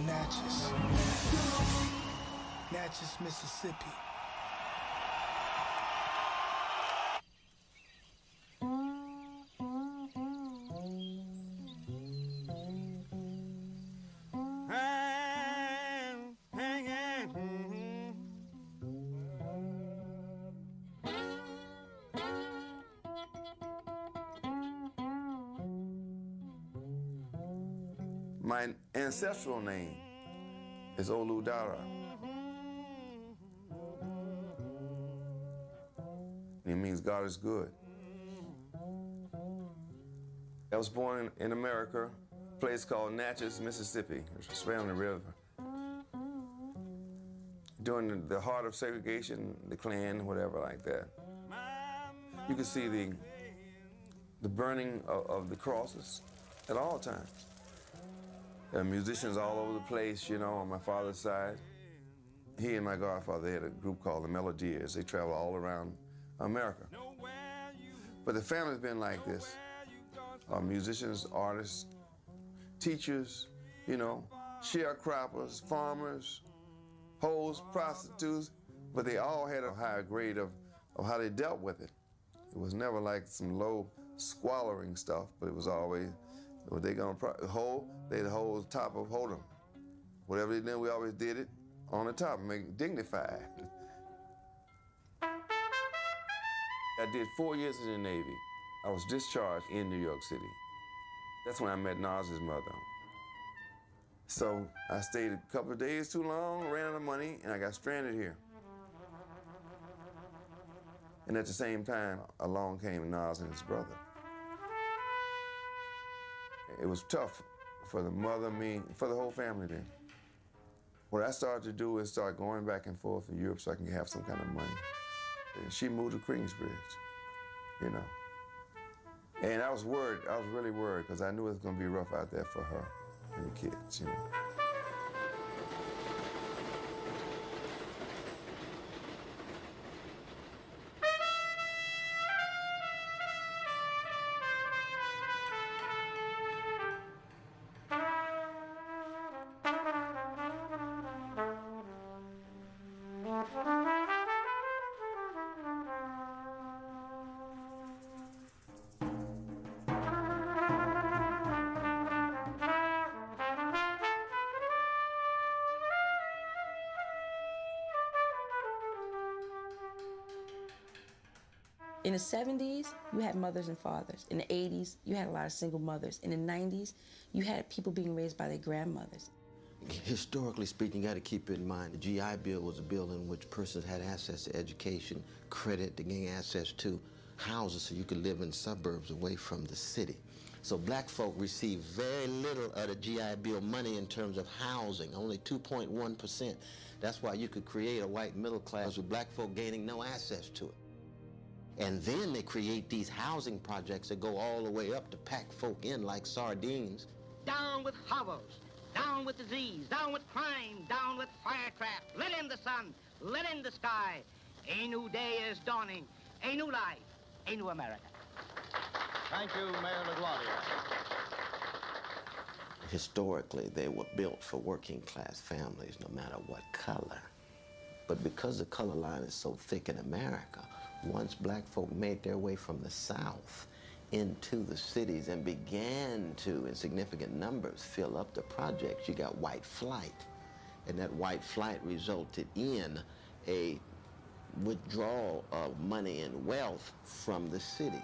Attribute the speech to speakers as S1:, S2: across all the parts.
S1: Natchez. Natchez, Mississippi.
S2: My ancestral name is Oludara. It means God is good. I was born in America, a place called Natchez, Mississippi. It's right on the river. During the heart of segregation, the Klan, whatever like that. You could see the burning of the crosses at all times. There are musicians all over the place, you know, on my father's side. He and my godfather had a group called the Melodiers. They travel all around America. But the family's been like this. Musicians, artists, teachers, you know, sharecroppers, farmers, hoes, prostitutes, but they all had a higher grade of how they dealt with it. It was never like some low squalling stuff, but it was always, were they gonna hold, they'd hold the top of hold 'em. Whatever they did, we always did it on the top, make it dignified. I did 4 years in the Navy. I was discharged in New York City. That's when I met Nas's mother. So I stayed a couple of days too long, ran out of money, and I got stranded here. And at the same time, along came Nas and his brother. It was tough for the mother, me, for the whole family then. What I started to do is start going back and forth in Europe so I can have some kind of money. And she moved to Queensbridge, you know. And I was worried, I was really worried, because I knew it was going to be rough out there for her and the kids, you know.
S3: In the 70s, you had mothers and fathers. In the 80s, you had a lot of single mothers. In the 90s, you had people being raised by their grandmothers.
S4: Historically speaking, you got to keep in mind the GI Bill was a bill in which persons had access to education, credit, to gain access to houses so you could live in suburbs away from the city. So black folk received very little of the GI Bill money in terms of housing, only 2.1%. That's why you could create a white middle class with black folk gaining no access to it. And then they create these housing projects that go all the way up to pack folk in like sardines.
S5: Down with hovels, down with disease, down with crime, down with firecraft. Let in the sun, let in the sky. A new day is dawning, a new life, a new America.
S6: Thank you, Mayor LaGuardia.
S4: Historically, they were built for working class families, no matter what color. But because the color line is so thick in America, once black folk made their way from the South into the cities and began to, in significant numbers, fill up the projects, you got white flight. And that white flight resulted in a withdrawal of money and wealth from the city.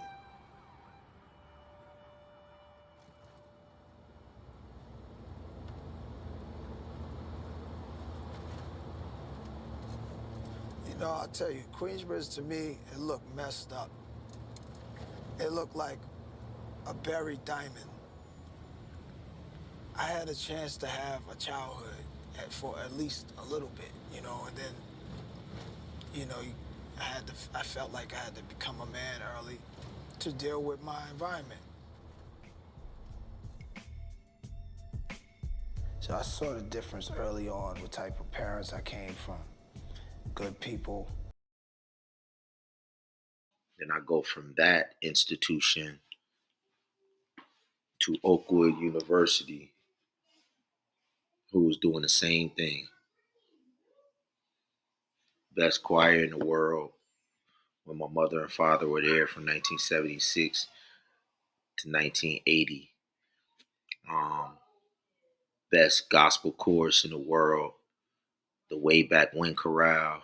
S1: You know, I'll tell you, Queensbridge to me, it looked messed up. It looked like a buried diamond. I had a chance to have a childhood for at least a little bit, you know, and then, you know, I felt like I had to become a man early to deal with my environment. So I saw the difference early on, what type of parents I came from. Good people.
S7: Then I go from that institution to Oakwood University, who was doing the same thing. Best choir in the world when my mother and father were there from 1976 to 1980. Best gospel chorus in the world, the Way Back When Chorale.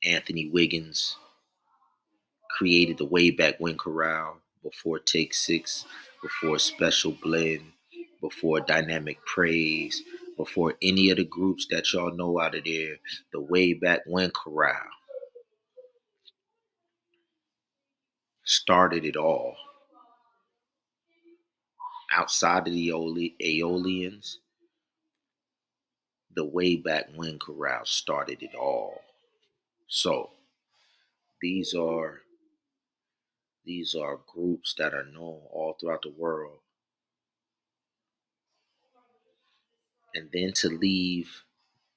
S7: Anthony Wiggins created the Way Back When Chorale before Take Six, before Special Blend, before Dynamic Praise, before any of the groups that y'all know out of there. The Way Back When Chorale started it all. Outside of the Aeolians, the Way Back When Chorale started it all. So these are groups that are known all throughout the world. And then to leave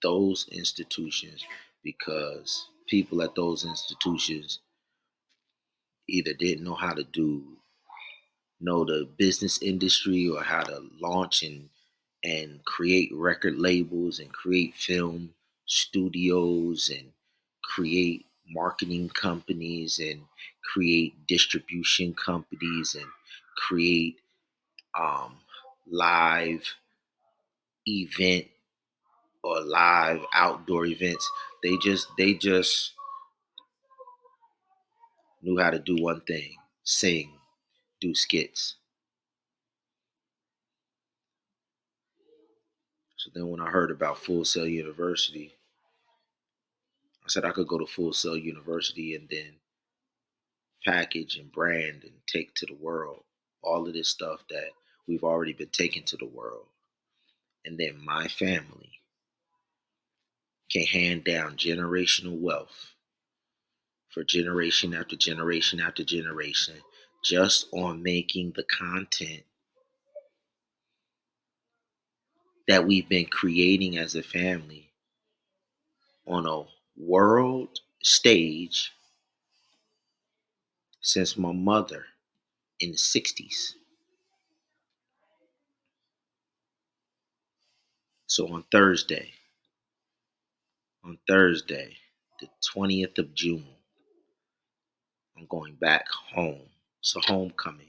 S7: those institutions because people at those institutions either didn't know how to know the business industry or how to launch and create record labels and create film studios and create marketing companies and create distribution companies and create live event or live outdoor events. They just knew how to do one thing: sing, do skits. So then when I heard about Full Sail University, I said I could go to Full Sail University and then package and brand and take to the world all of this stuff that we've already been taking to the world. And then my family can hand down generational wealth for generation after generation after generation just on making the content that we've been creating as a family on a world stage since my mother in the 60s. So on Thursday, the 20th of June, I'm going back home. It's a homecoming.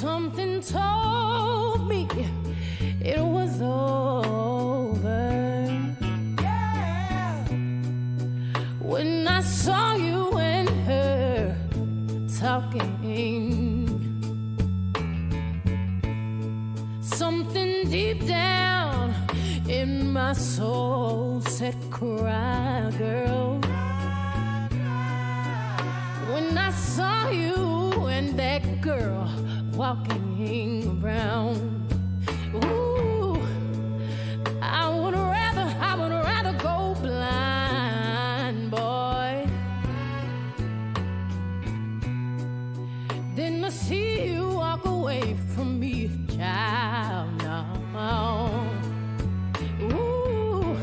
S8: Something told me it was over. Yeah. When I saw you and her talking, something deep down in my soul said, cry, girl. When I saw you and that girl walking around, ooh, I would rather go blind, boy, than to see you walk away from me, child. No. Ooh,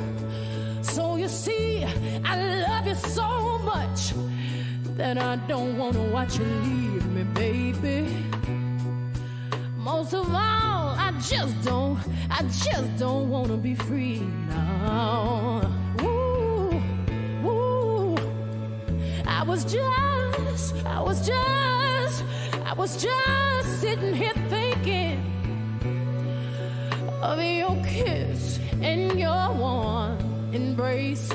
S8: so you see, I love you so much that I don't want to watch you leave me, baby. Most of all, I just don't want to be free now. Ooh, ooh, I was just sitting here thinking of your kiss and your warm embrace,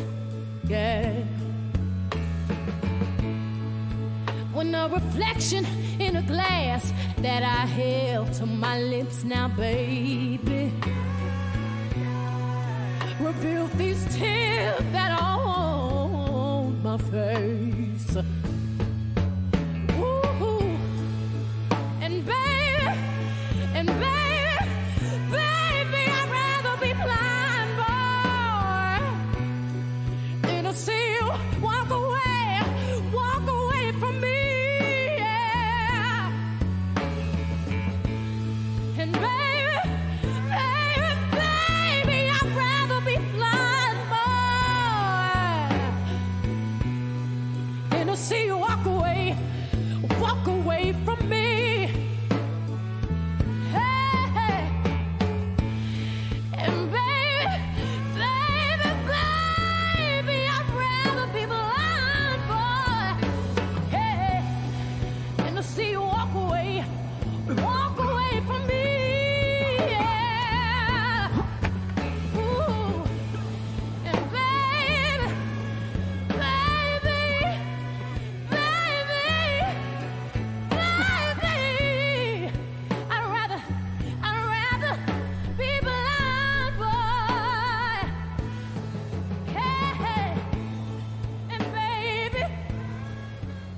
S8: yeah. When a reflection in a glass that I held to my lips now, baby, revealed these tears that are on my face. Ooh, and baby, I'd rather be blind, boy, than to see you walk away from me. And baby, I'd rather be blind, boy, than to see you walk away from me. Hey, and baby, I'd rather be blind, boy, hey, than to see you walk away from me.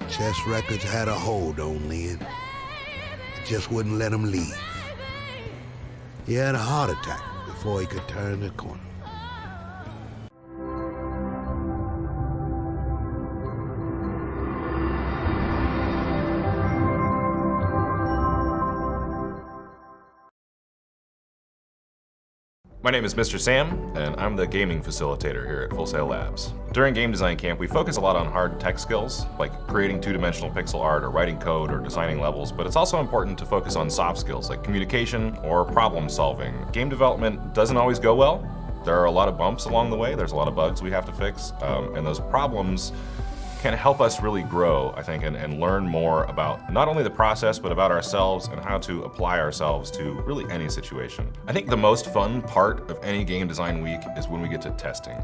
S9: Chess Records had a hold on Lynn. It just wouldn't let him leave. He had a heart attack before he could turn the corner.
S10: My name is Mr. Sam, and I'm the gaming facilitator here at Full Sail Labs. During Game Design Camp, we focus a lot on hard tech skills, like creating two-dimensional pixel art or writing code or designing levels, but it's also important to focus on soft skills like communication or problem solving. Game development doesn't always go well. There are a lot of bumps along the way. There's a lot of bugs we have to fix, and those problems can help us really grow, I think, and learn more about not only the process, but about ourselves and how to apply ourselves to really any situation. I think the most fun part of any game design week is when we get to testing.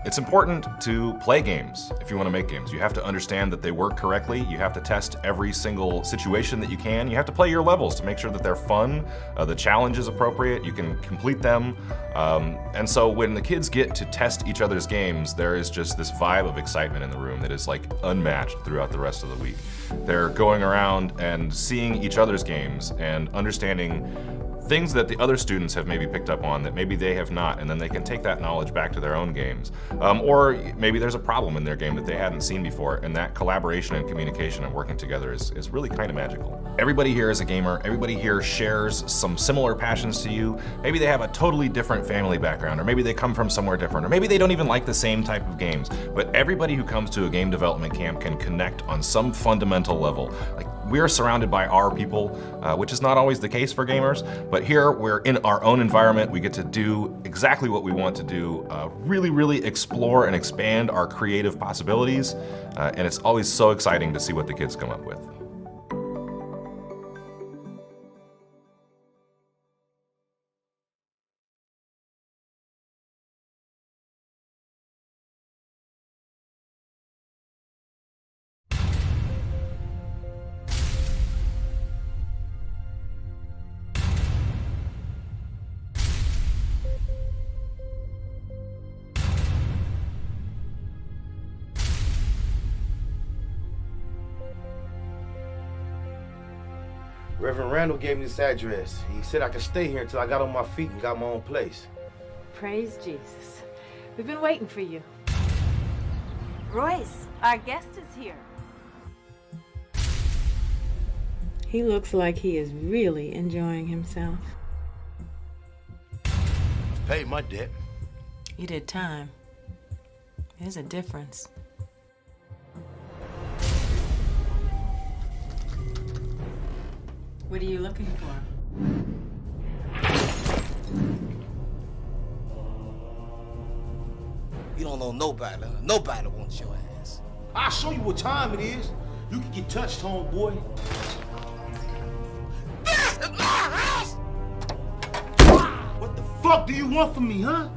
S10: It's important to play games if you want to make games. You have to understand that they work correctly. You have to test every single situation that you can. You have to play your levels to make sure that they're fun, the challenge is appropriate, you can complete them. And so when the kids get to test each other's games, there is just this vibe of excitement in the room that is like unmatched throughout the rest of the week. They're going around and seeing each other's games and understanding things that the other students have maybe picked up on that maybe they have not, and then they can take that knowledge back to their own games. Or maybe there's a problem in their game that they hadn't seen before, and that collaboration and communication and working together is really kind of magical. Everybody here is a gamer. Everybody here shares some similar passions to you. Maybe they have a totally different family background, or maybe they come from somewhere different, or maybe they don't even like the same type of games. But everybody who comes to a game development camp can connect on some fundamental level. Like, we are surrounded by our people, which is not always the case for gamers, but here we're in our own environment. We get to do exactly what we want to do, really explore and expand our creative possibilities, and it's always so exciting to see what the kids come up with.
S11: Reverend Randall gave me this address. He said I could stay here until I got on my feet and got my own place.
S12: Praise Jesus. We've been waiting for you. Royce, our guest is here. He looks like he is really enjoying himself.
S11: I've paid my debt.
S12: You did time. There's a difference. What are you looking for?
S11: You don't know nobody. Nobody wants your ass. I'll show you what time it is. You can get touched, homeboy. This is my house! What the fuck do you want from me, huh?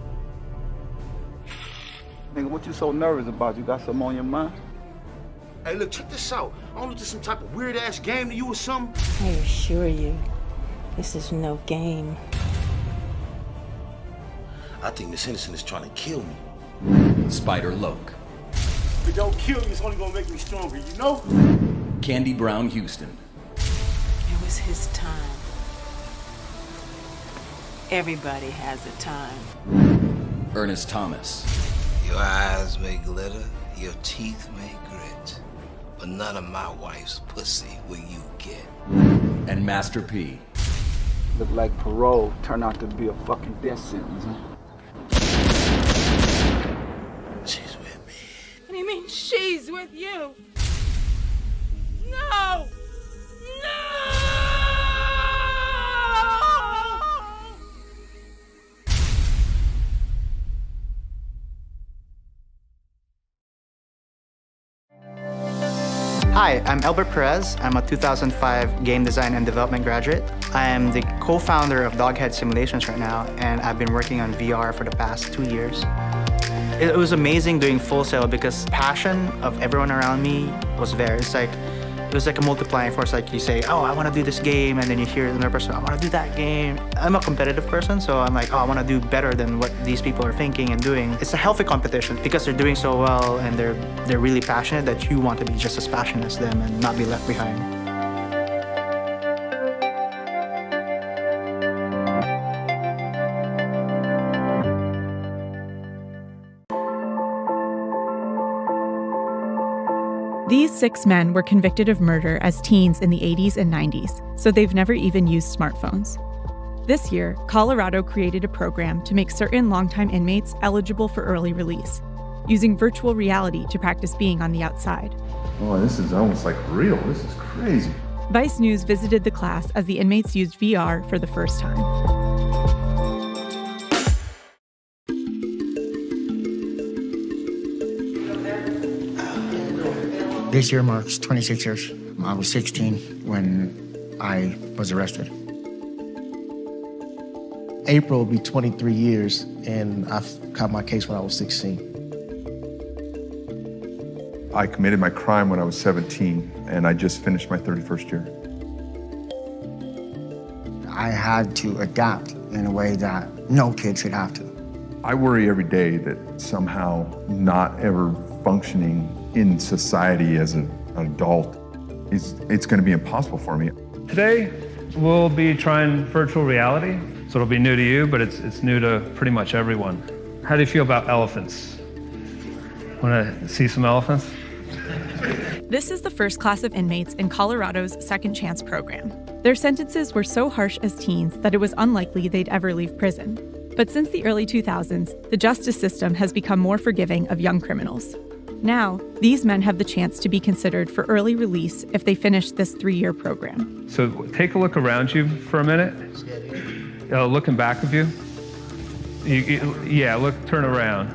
S13: Nigga, what you so nervous about? You got something on your mind?
S11: Hey, look, check this out. I don't know if this is some type of weird-ass game to you or something.
S12: I assure you, this is no game.
S11: I think Miss Henderson is trying to kill me.
S14: Spider Loke.
S11: If it don't kill me, it's only gonna make me stronger, you know?
S14: Candy Brown Houston.
S12: It was his time. Everybody has a time.
S14: Ernest Thomas.
S15: Your eyes may glitter, your teeth may grit, but none of my wife's pussy will you get.
S14: And Master P.
S13: Look like parole turned out to be a fucking death sentence, huh?
S11: She's with me.
S12: What do you mean she's with you? No! No!
S16: Hi, I'm Albert Perez. I'm a 2005 game design and development graduate. I am the co-founder of Doghead Simulations right now, and I've been working on VR for the past 2 years. It was amazing doing Full Sail because passion of everyone around me was there. It was like a multiplying force. Like you say, oh, I want to do this game, and then you hear another person, I want to do that game. I'm a competitive person, so I'm like, oh, I want to do better than what these people are thinking and doing. It's a healthy competition because they're doing so well and they're really passionate that you want to be just as passionate as them and not be left behind.
S17: These 6 men were convicted of murder as teens in the 80s and 90s, so they've never even used smartphones. This year, Colorado created a program to make certain longtime inmates eligible for early release, using virtual reality to practice being on the outside.
S18: Oh, this is almost like real. This is crazy.
S17: Vice News visited the class as the inmates used VR for the first time.
S19: This year marks 26 years. I was 16 when I was arrested. April will be 23 years, and I caught my case when I was 16.
S18: I committed my crime when I was 17, and I just finished my 31st year.
S19: I had to adapt in a way that no kid should have to.
S18: I worry every day that somehow not ever functioning in society as an adult, it's going to be impossible for me.
S20: Today, we'll be trying virtual reality. So it'll be new to you, but it's new to pretty much everyone. How do you feel about elephants? Want to see some elephants?
S17: This is the first class of inmates in Colorado's Second Chance program. Their sentences were so harsh as teens that it was unlikely they'd ever leave prison. But since the early 2000s, the justice system has become more forgiving of young criminals. Now, these men have the chance to be considered for early release if they finish this 3-year program.
S20: So take a look around you for a minute. Look in back of you. Yeah, look, turn around.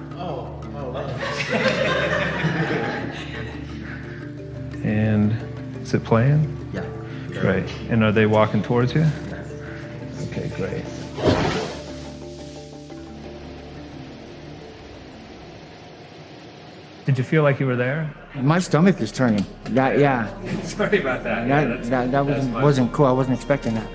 S20: And is it playing?
S19: Yeah.
S20: Great. And are they walking towards you? Okay, great. Did you feel like you were there?
S19: My stomach is turning. Yeah.
S20: Sorry about that.
S19: That wasn't cool. I wasn't expecting that.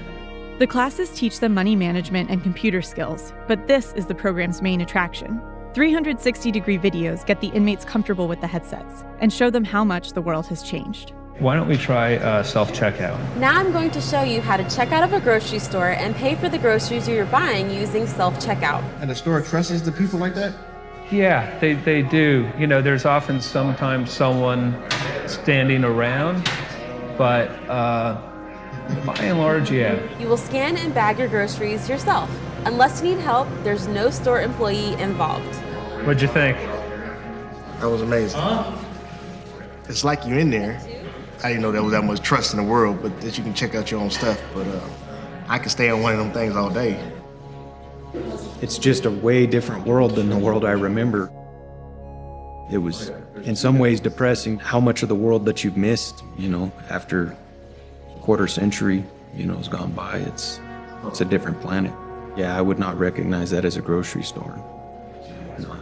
S17: The classes teach them money management and computer skills, but this is the program's main attraction. 360-degree videos get the inmates comfortable with the headsets and show them how much the world has changed.
S20: Why don't we try self-checkout?
S21: Now I'm going to show you how to check out of a grocery store and pay for the groceries you're buying using self-checkout.
S22: And the store trusts the people like that?
S20: Yeah, they do. You know, there's often sometimes someone standing around, but by and large, yeah.
S21: You will scan and bag your groceries yourself. Unless you need help, there's no store employee involved.
S20: What'd you think?
S22: That was amazing. It's like you're in there. I didn't know there was that much trust in the world, but that you can check out your own stuff. But I could stay on one of them things all day.
S23: It's just a way different world than the world I remember. It was in some ways depressing how much of the world that you've missed, you know, after a quarter century, you know, has gone by. It's a different planet. Yeah, I would not recognize that as a grocery store. No.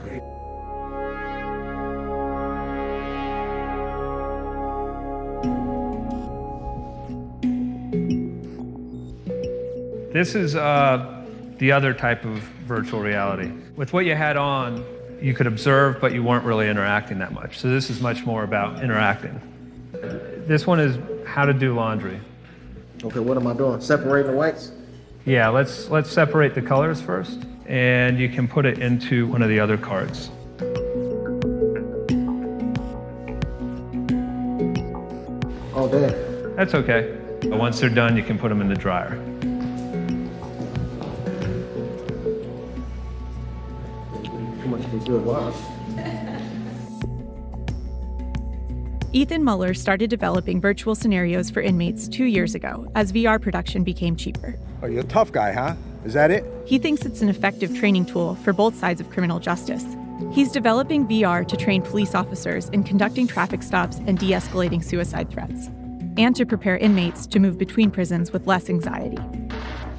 S20: This is the other type of virtual reality. With what you had on, you could observe, but you weren't really interacting that much. So this is much more about interacting. This one is how to do laundry.
S22: Okay, what am I doing? Separating the whites?
S20: Yeah, let's separate the colors first, and you can put it into one of the other cards.
S22: Oh, damn.
S20: That's okay. But once they're done, you can put them in the dryer.
S22: Good. Wow.
S17: Ethan Muller started developing virtual scenarios for inmates 2 years ago as VR production became cheaper.
S24: Oh, you're a tough guy, huh? Is that it?
S17: He thinks it's an effective training tool for both sides of criminal justice. He's developing VR to train police officers in conducting traffic stops and de-escalating suicide threats, and to prepare inmates to move between prisons with less anxiety.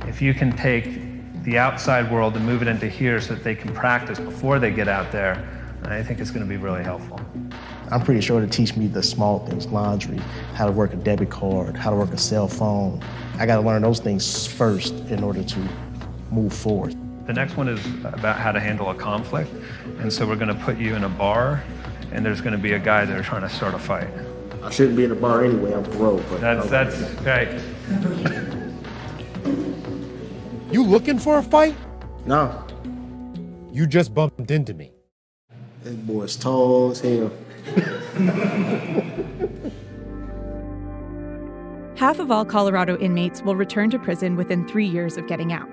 S20: If you can take the outside world and move it into here so that they can practice before they get out there, I think it's going to be really helpful.
S22: I'm pretty sure to teach me the small things, laundry, how to work a debit card, how to work a cell phone. I got to learn those things first in order to move forward.
S20: The next one is about how to handle a conflict. And so we're going to put you in a bar, and there's going to be a guy there trying to start a fight.
S22: I shouldn't be in a bar anyway, I'm paroled. But
S20: that's right.
S24: You looking for a fight?
S22: No.
S24: You just bumped into me.
S22: That boy's tall as hell.
S17: Half of all Colorado inmates will return to prison within 3 years of getting out.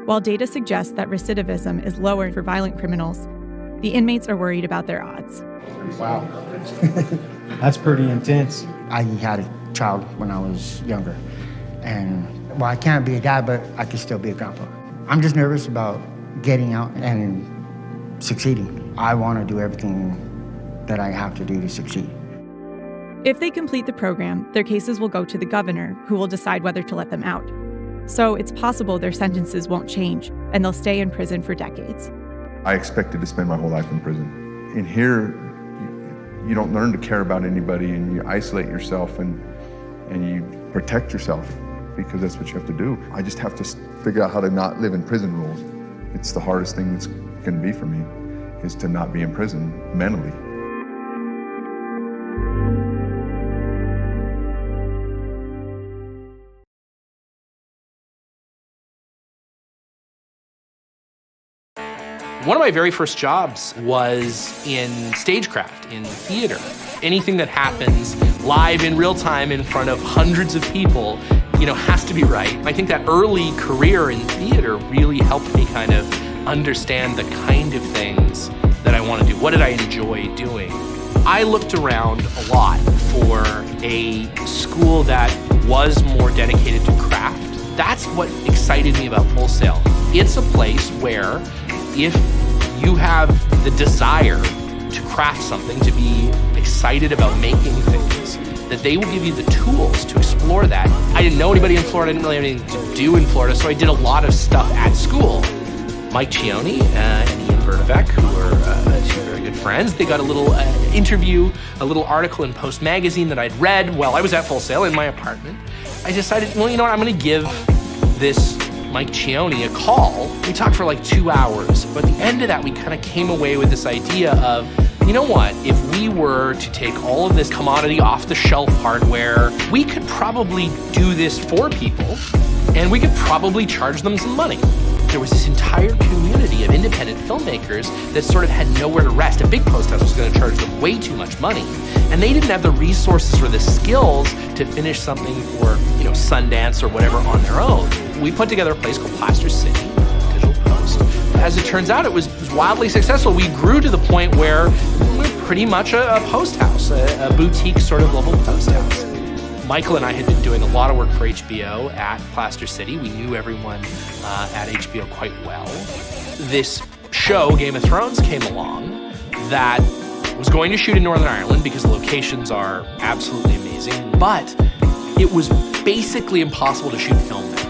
S17: While data suggests that recidivism is lower for violent criminals, the inmates are worried about their odds.
S22: Wow.
S19: That's pretty intense. I had a child when I was younger, and well, I can't be a dad, but I can still be a grandpa. I'm just nervous about getting out and succeeding. I want to do everything that I have to do to succeed.
S17: If they complete the program, their cases will go to the governor, who will decide whether to let them out. So it's possible their sentences won't change, and they'll stay in prison for decades.
S18: I expected to spend my whole life in prison. In here, you don't learn to care about anybody, and you isolate yourself and you protect yourself, because that's what you have to do. I just have to figure out how to not live in prison rules. It's the hardest thing that's going to be for me, is to not be in prison mentally.
S25: One of my very first jobs was in stagecraft, in theater. Anything that happens live in real time in front of hundreds of people, has to be right. I think that early career in theater really helped me kind of understand the kind of things that I want to do. What did I enjoy doing? I looked around a lot for a school that was more dedicated to craft. That's what excited me about Full-Sail. It's a place where if you have the desire to craft something, to be excited about making things, that they will give you the tools to explore that. I didn't know anybody in Florida, I didn't really have anything to do in Florida, so I did a lot of stuff at school. Mike Cioni and Ian Bernavec, who are two very good friends, they got a little interview, a little article in Post magazine that I'd read while I was at Full-Sail in my apartment. I decided, well, you know what, I'm gonna give this Mike Cioni a call. We talked for like 2 hours, but at the end of that, we kind of came away with this idea of, you know what, if we were to take all of this commodity off-the-shelf hardware, we could probably do this for people, and we could probably charge them some money. There was this entire community of independent filmmakers that sort of had nowhere to rest. A big post house was going to charge them way too much money, and they didn't have the resources or the skills to finish something for, Sundance or whatever on their own. We put together a place called Plaster City, Digital Post. As it turns out, it was wildly successful. We grew to the point where we're pretty much a post house, a boutique sort of level post house. Michael and I had been doing a lot of work for HBO at Plaster City. We knew everyone at HBO quite well. This show, Game of Thrones, came along that was going to shoot in Northern Ireland because the locations are absolutely amazing, but it was basically impossible to shoot film there.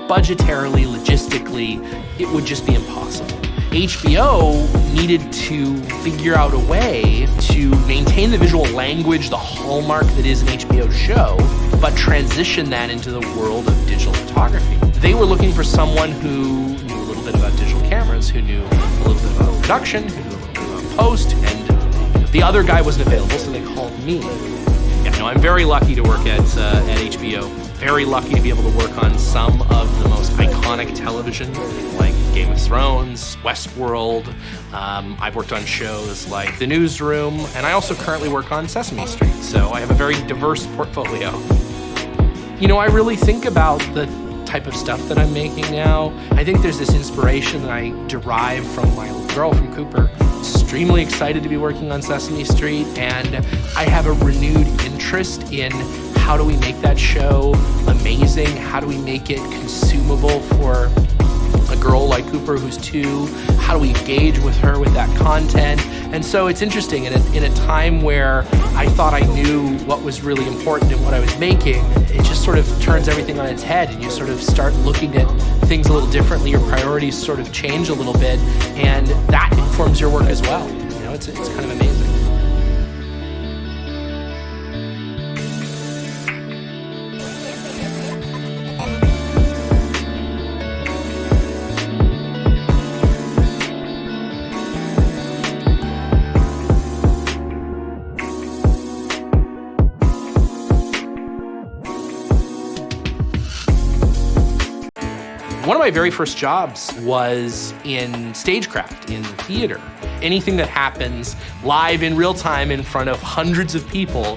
S25: Budgetarily, logistically, it would just be impossible. HBO needed to figure out a way to maintain the visual language, the hallmark that is an HBO show, but transition that into the world of digital photography. They were looking for someone who knew a little bit about digital cameras, who knew a little bit about production, who knew a little bit about post, and the other guy wasn't available, so they called me. I'm very lucky to work at HBO. Very lucky to be able to work on some of the most iconic television, like Game of Thrones, Westworld. I've worked on shows like The Newsroom, and I also currently work on Sesame Street, so I have a very diverse portfolio. I really think about the type of stuff that I'm making now. I think there's this inspiration that I derive from my little girl, from Cooper. Extremely excited to be working on Sesame Street, and I have a renewed interest in how do we make that show amazing? How do we make it consumable for a girl like Cooper who's 2? How do we engage with her with that content? And so it's interesting, in a time where I thought I knew what was really important in what I was making, it just sort of turns everything on its head, and you sort of start looking at things a little differently. Your priorities sort of change a little bit, and that informs your work as well. It's kind of amazing. One of my very first jobs was in stagecraft, in theater. Anything that happens live in real time in front of hundreds of people,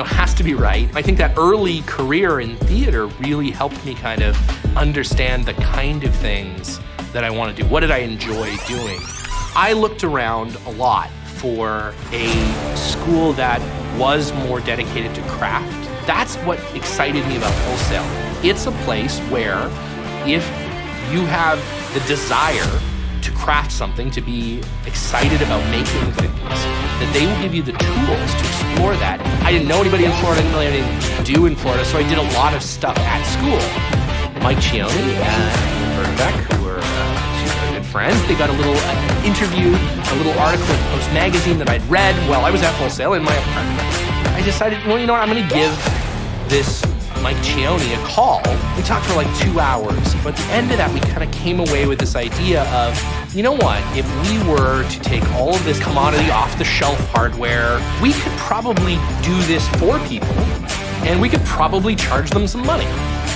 S25: has to be right. I think that early career in theater really helped me kind of understand the kind of things that I want to do. What did I enjoy doing? I looked around a lot for a school that was more dedicated to craft. That's what excited me about Wholesale. It's a place where if you have the desire to craft something, to be excited about making things, that they will give you the tools to explore that. I didn't know anybody in Florida, I didn't really have anything to do in Florida, so I did a lot of stuff at school. Mike Cioni and Bert Beck, who are two very good friends, they got a little interview, a little article in Post Magazine that I'd read while I was at Wholesale in my apartment. I decided, well, I'm going to give this Mike Cioni a call. We talked for like 2 hours, but at the end of that, we kind of came away with this idea of, if we were to take all of this commodity off-the-shelf hardware, we could probably do this for people, and we could probably charge them some money.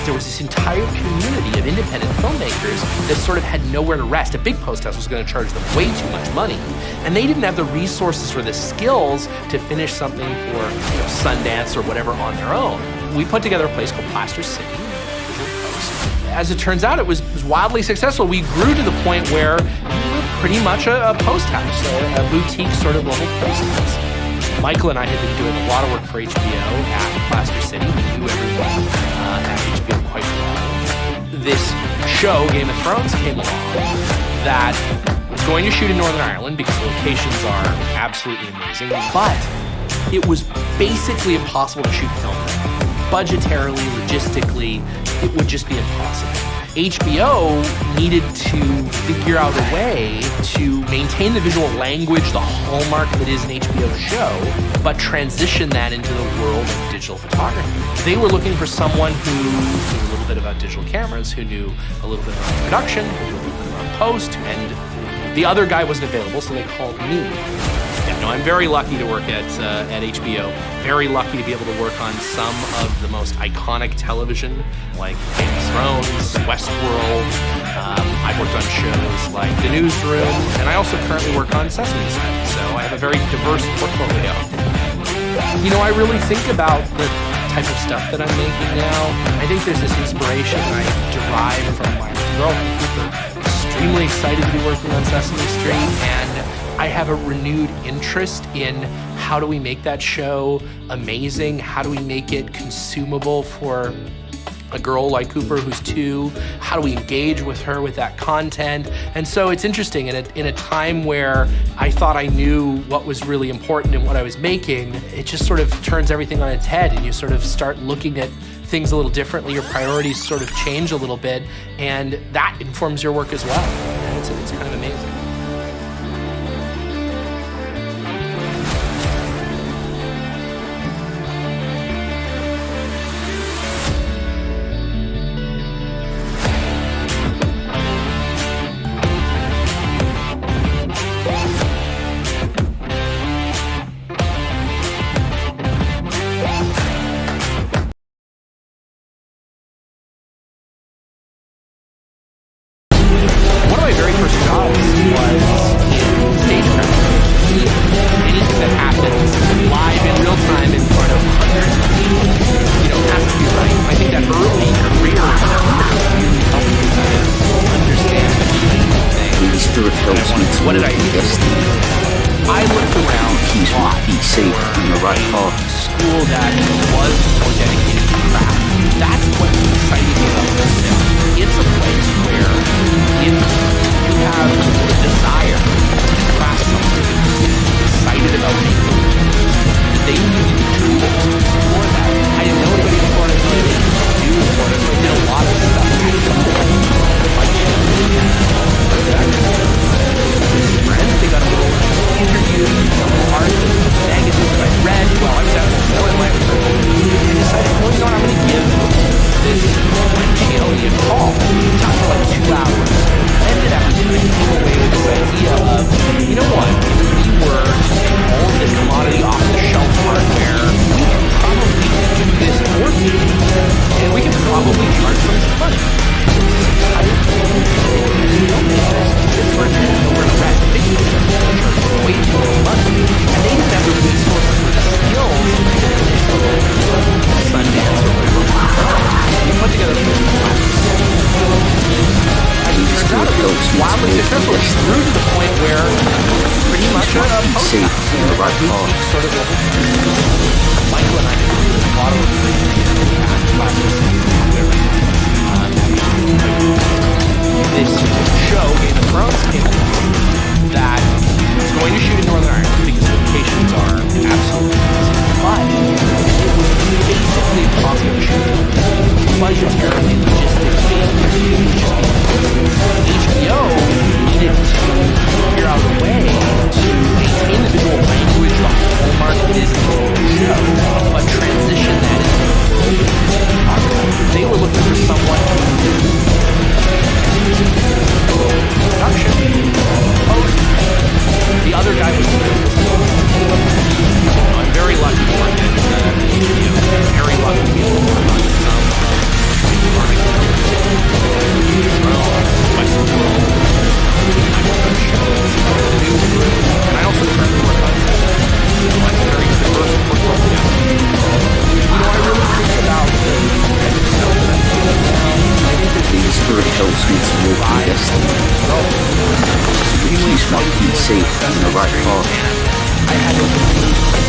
S25: There was this entire community of independent filmmakers that sort of had nowhere to rest. A big post house was going to charge them way too much money, and they didn't have the resources or the skills to finish something for Sundance or whatever on their own. We put together a place called Plaster City, Digital Post. As it turns out, it was wildly successful. We grew to the point where we were pretty much a post house, a boutique sort of level post house. Michael and I had been doing a lot of work for HBO at Plaster City. We knew everyone at HBO quite well. This show, Game of Thrones, came along that was going to shoot in Northern Ireland because the locations are absolutely amazing, but it was basically impossible to shoot film there. Budgetarily, logistically, it would just be impossible. HBO needed to figure out a way to maintain the visual language, the hallmark that is an HBO show, but transition that into the world of digital photography. They were looking for someone who knew a little bit about digital cameras, who knew a little bit about production, who knew a little bit about post, and the other guy wasn't available, so they called me. I'm very lucky to work at HBO. Very lucky to be able to work on some of the most iconic television, like Game of Thrones, Westworld. I've worked on shows like The Newsroom, and I also currently work on Sesame Street, so I have a very diverse portfolio. I really think about the type of stuff that I'm making now. I think there's this inspiration I derive from my girl, Cooper. Extremely excited to be working on Sesame Street, and I have a renewed interest in how do we make that show amazing? How do we make it consumable for a girl like Cooper who's 2? How do we engage with her with that content? And so it's interesting, in a time where I thought I knew what was really important in what I was making, it just sort of turns everything on its head, and you sort of start looking at things a little differently. Your priorities sort of change a little bit, and that informs your work as well. And it's kind of amazing. What did I do? I looked around, keeps my feet safe in the right path. School that was more dedicated to craft. That's what's exciting me about this. It's a place where if you have the desire to craft something, excited about making it, they need the tools for that. I didn't know anybody before I did do for it. I did a lot of stuff. They got a little interview, articles, magazines that I read while I was at Holywood. I decided, I'm going to give this Reality a call. We talked for like 2 hours. I ended up came away with this idea of, you know what, if we were all this commodity off-the-shelf hardware, we could probably do this for people, and we could probably charge them some money. Way too much money, and they didn't have the resources or the skills Sundance or whatever. You put together wildly successful through to the point where pretty much sort of Michael and I did a lot of this show, Game of Thrones, came that is going to shoot in Northern Ireland because the locations are absolutely amazing. But it was basically impossible to shoot. Budgetary and logistics HBO needed to figure out a way to maintain the visual language, the hallmark Disney show, but transition that into they were looking for someone to production, post. The other guy was I'm very lucky to work at very lucky to be able to work on some and I also currently work on like a very diverse portfolio. I really think about the spirit helps me to live my destiny. It keeps my feet safe in the right path. I had a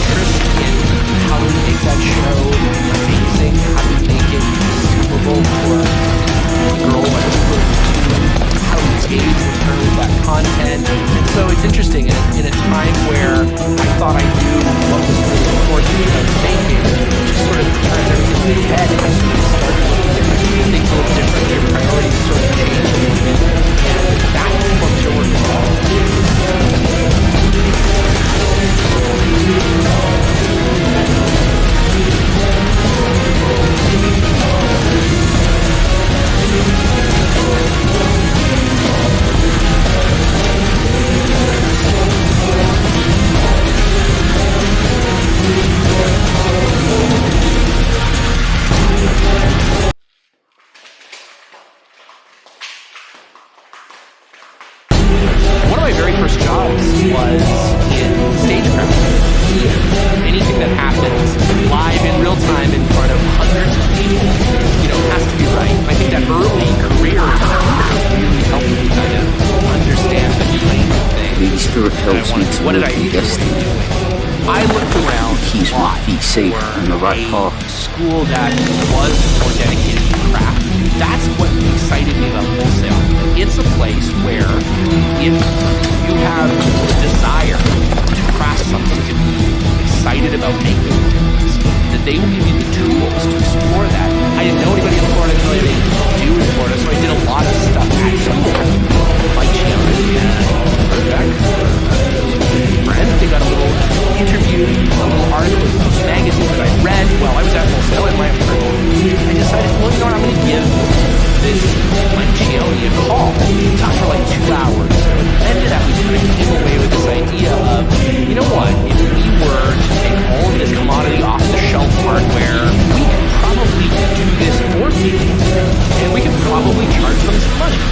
S25: interest in how to make that show amazing, how to make it suitable for a girl like her, how to engage with her with that content. And so it's interesting in a time where I thought I knew what was really important in what I was making, it just sort of turned everything on its head, and I sort of started looking at things a little differently. Your priorities sort of changed a little bit, and that's what your work is all about. want to do? What did I enjoy doing? I looked around
S7: keeps my feet safe on the right path.
S25: School that was more dedicated to craft. That's what excited me about Wholesale. It's a place where if you have the desire to craft something, to be excited about making things, that they will give you the tools to explore that. I didn't know anybody in Florida, I didn't know anything to do in Florida, so I did a lot of stuff actually. Mike Chandler and Beck, friends, they got a little interview, a little article in Post Magazine that I read while I was at Wholesale in my apartment. I decided, well, you know what, I'm going to give this Mike Chandler a call. We talked for like 2 hours. Ended up, we kind of came away with this idea of, you know what, if we were to take all of this commodity off-the-shelf hardware, we could probably do this for people, and we could probably charge them some money.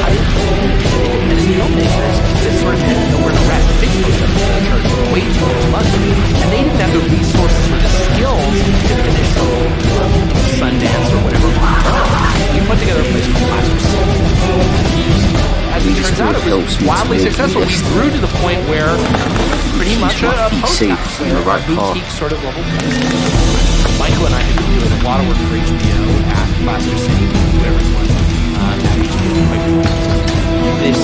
S25: Independent filmmakers that sort of had nowhere to rest. Big projects that charged way too much money, and they didn't have the resources or the skills to finish something for Sundance or whatever. We put together a place called Phazz. As it turns out, it was wildly successful. We grew to the point where pretty much a post house, a boutique sort of level place. Michael and I had been doing a lot of work for HBO at Plaster City, whatever it was. This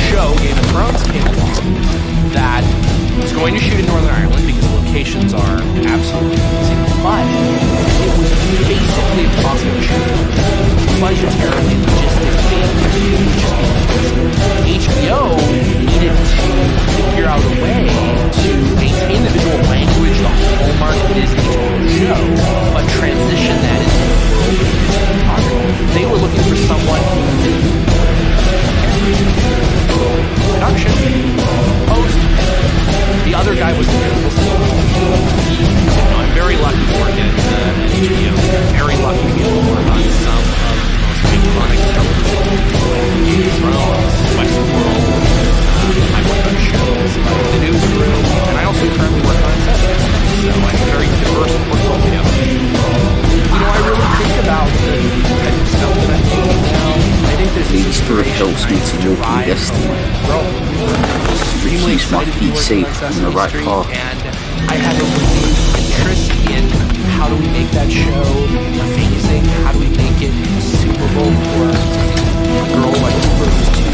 S25: show, Game of Thrones, came along that was going to shoot in Northern Ireland because the locations are absolutely amazing, but it was basically impossible to shoot. Budgetarily, logistically, it would just be impossible. HBO needed to figure out a way to maintain the visual language, the hallmark that is the show, but transition that into the world of photography. They were looking for someone who production, post. The other guy was the critical skill. I'm very lucky to work at HBO. Very lucky to be able to work on some of the most iconic television, like Game of Thrones, Westworld. I work on shows like The Newsroom, and I also currently work on set. So I have a very diverse portfolio. You know, I really think about the type of stuff that I'm doing now. I think there's
S7: the spirit helps me to walk in destiny. It keeps my feet safe on the right path.
S25: And I have a renewed interest in how do we make that show amazing? How do we make it suitable for a girl like Cooper who's 2?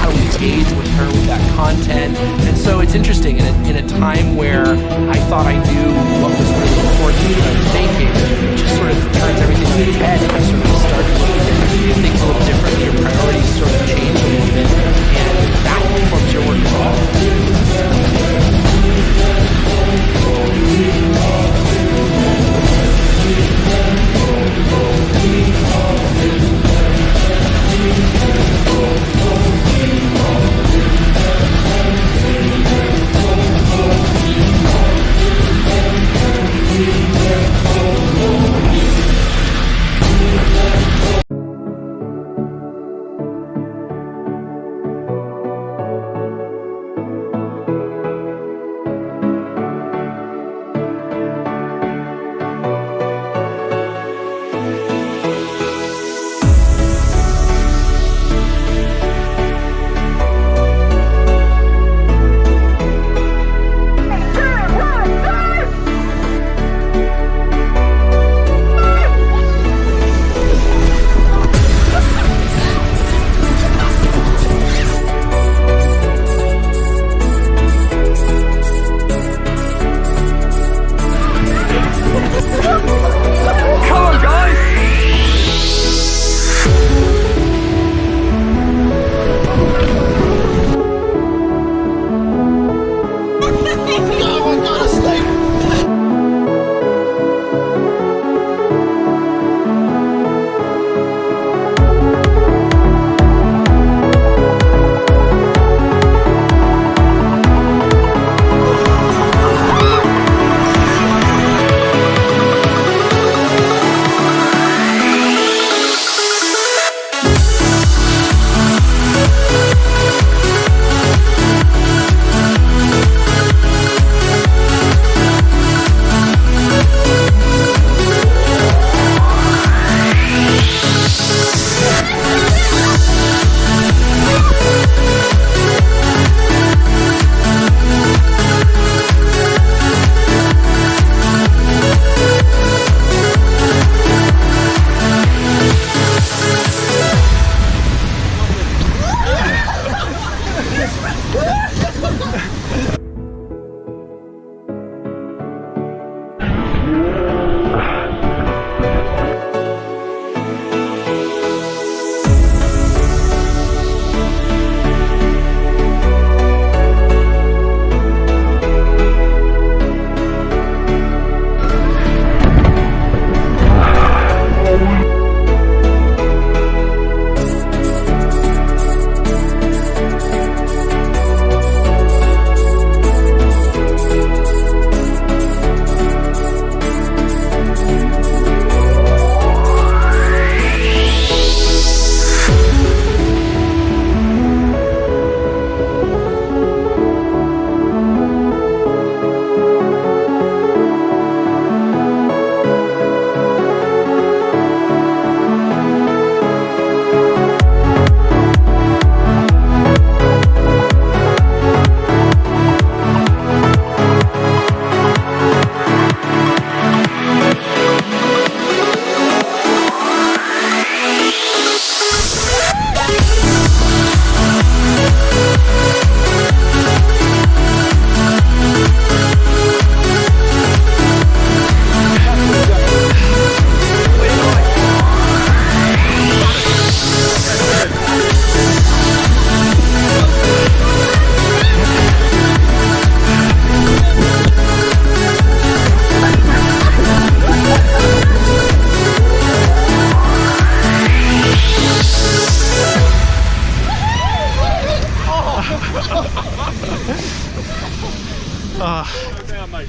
S25: How do we engage with her with that content? And so it's interesting in a time where I thought I knew what was really important that I was making, it just sort of turns everything on its head, and I sort of start looking at things a little differently. Your priorities sort of change a little bit, and that informs your work as well.
S2: Down, mate.